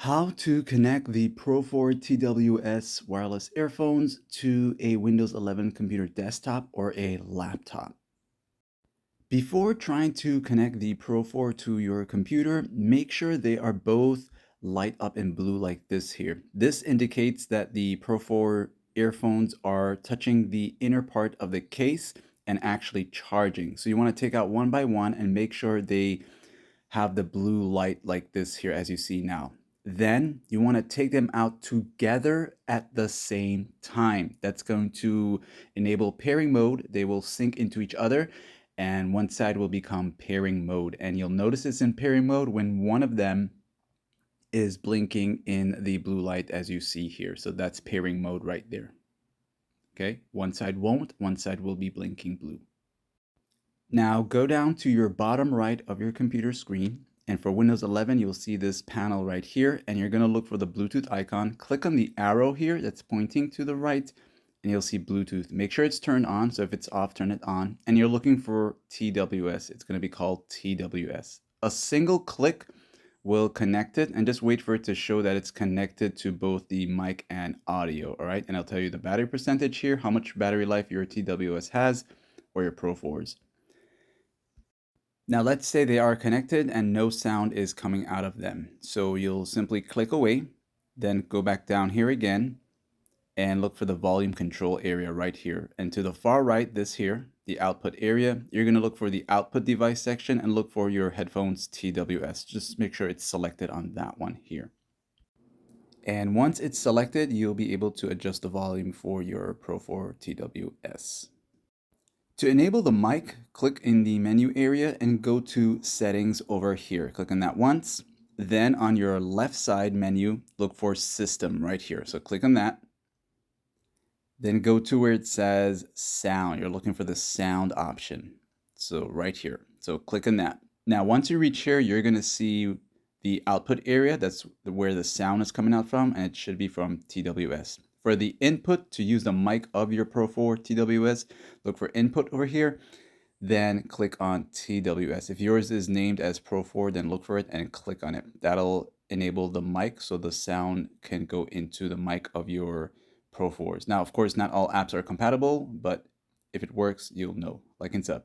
How to connect the Pro 4 TWS wireless earphones to a Windows 11 computer desktop or a laptop. Before trying to connect the Pro 4 to your computer, make sure they are both light up in blue like this here. This indicates that the Pro 4 earphones are touching the inner part of the case and actually charging. So you want to take out one by one and make sure they have the blue light like this here as you see now. Then you want to take them out together at the same time. That's going to enable pairing mode. They will sync into each other and one side will become pairing mode. And you'll notice it's in pairing mode when one of them is blinking in the blue light as you see here. So that's pairing mode right there. Okay, one side won't, one side will be blinking blue. Now go down to your bottom right of your computer screen, and for Windows 11 you'll see this panel right here, and you're going to look for the Bluetooth icon. Click on the arrow here that's pointing to the right and you'll see Bluetooth. Make sure it's turned on, so if it's off, turn it on. And you're looking for TWS. It's going to be called TWS. A single click will connect it, and just wait for it to show that it's connected to both the mic and audio. All right, and I'll tell you the battery percentage here, how much battery life your TWS has or your Pro 4s. Now let's say they are connected and no sound is coming out of them. So you'll simply click away, then go back down here again and look for the volume control area right here. And to the far right, this here, the output area, you're going to look for the output device section and look for your headphones TWS. Just make sure it's selected on that one here. And once it's selected, you'll be able to adjust the volume for your Pro 4 TWS. To enable the mic, click in the menu area and go to Settings over here. Click on that once. Then on your left side menu, look for System right here. So click on that. Then go to where it says Sound. You're looking for the Sound option. So right here. So click on that. Now, once you reach here, you're going to see the output area. That's where the sound is coming out from, and it should be from TWS. For the input, to use the mic of your Pro 4 TWS, look for input over here, then click on TWS. If yours is named as Pro 4, then look for it and click on it. That'll enable the mic so the sound can go into the mic of your Pro 4s. Now, of course, not all apps are compatible, but if it works, you'll know. Like and sub.